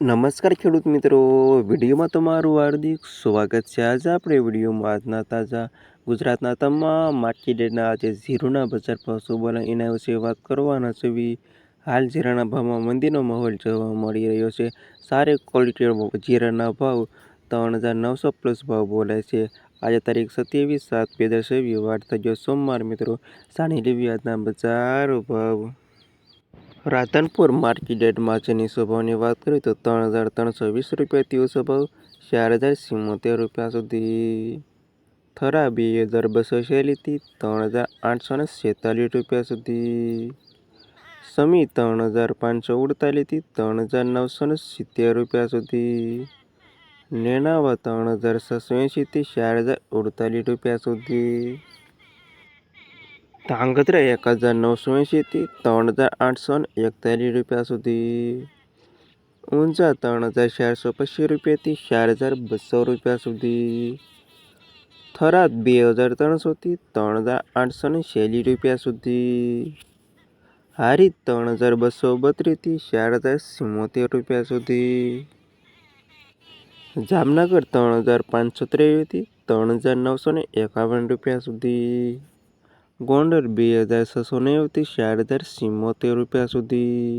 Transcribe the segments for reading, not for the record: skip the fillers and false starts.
નમસ્કાર ખેડૂત મિત્રો, વિડીયોમાં તમારું હાર્દિક સ્વાગત છે। આજે આપણે વિડીયોમાં આજના તાજા ગુજરાતના તમામ માર્કેટના આજે જીરુના બજાર ભાવ શું બોલે એના વિશે વાત કરવાના છે। હાલ જીરાના ભાવમાં મંદીનો માહોલ જોવા મળી રહ્યો છે। સારી ક્વોલિટી જીરાના ભાવ 3,900 પ્લસ ભાવ બોલાય છે। આજે તારીખ 27/7/2023 વાર થયો સોમવાર। મિત્રો સાની લેવી આજના બજાર ભાવ। રાધનપુર માર્કેટ યાર્ડમાં આજની ભાવની વાત કરીએ તો 3,320 રૂપિયાથી ઓછો ભાવ 4,074 રૂપિયા સુધી। થરા 2,246થી 3,846 રૂપિયા સુધી। સમી 3,548થી 3,970 રૂપિયા સુધી। નેનાવા 3,680થી 4,048 રૂપિયા સુધી। ધાંગધ્રા 1,980થી 3,841 રૂપિયા સુધી। ઊંઝા 3,425 રૂપિયાથી 4,200 રૂપિયા સુધી। થરાદ 2,300થી 3,846 રૂપિયા સુધી। હારીજ 3,232થી 4,074 રૂપિયા સુધી। જામનગર 3,553થી 3,951 રૂપિયા સુધી। ગોંડલ 2,690થી 4,074 રૂપિયા સુધી।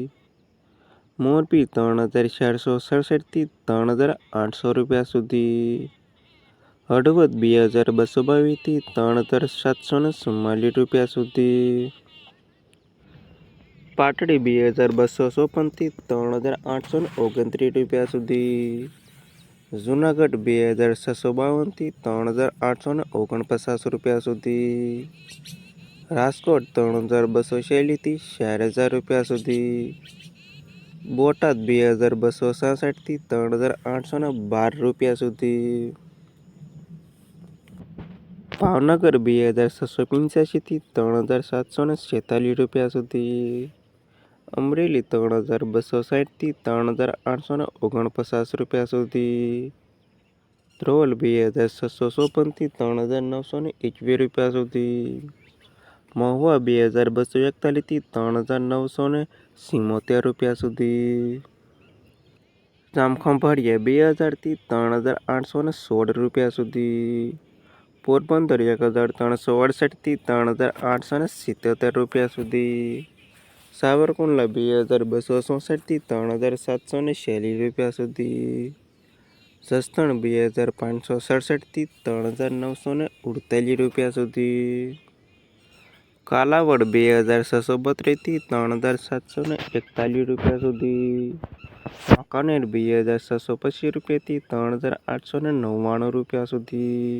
મોરબી 3,467થી 3,800 રૂપિયા સુધી। હળવદ 2,222થી 3,744 રૂપિયા સુધી। પાટડી 2,254થી 3,829 રૂપિયા સુધી। જૂનાગઢ 2,652થી 3,849 રૂપિયા સુધી। રાજકોટ 3,246થી 4,000 રૂપિયા સુધી। બોટાદ 2,266થી 3,812 રૂપિયા સુધી। ભાવનગર 2,685થી 3,746 રૂપિયા સુધી। અમરેલી 3,260થી 3,849 રૂપિયા સુધી। ધ્રોલ 2,654થી 3,921 રૂપિયા સુધી। મહુવા 2,241થી 3,974 રૂપિયા સુધી। જામખંભાળિયા 2,000થી 3,816 રૂપિયા સુધી। પોરબંદર 1,368થી 3,877 રૂપિયા સુધી। સાવરકુંડલા 2,264થી 3,746 રૂપિયા સુધી। જસદણ 2,567થી 3,948 રૂપિયા સુધી। કાલાવડ 2,632થી 3,741 રૂપિયા સુધી। વાંકાનેર 2,625 રૂપિયાથી 3,899 રૂપિયા સુધી।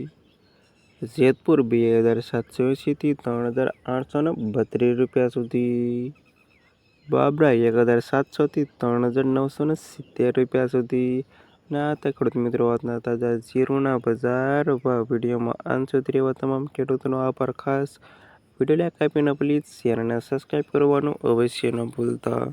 જેતપુર 2,780થી 3,832 રૂપિયા સુધી। બાબરા 1,700થી 3,970 રૂપિયા સુધી। ના હતા ખેડૂત મિત્રો આજના તાજા જીરુના બજાર ભાવ। વિડીયોમાં અંત સુધી રહેવા તમામ ખેડૂતોનો આભાર। ખાસ વિડીયો લાઈક આપીને પ્લીઝ શેર અને સબસ્ક્રાઈબ કરવાનું અવશ્ય ન ભૂલતા।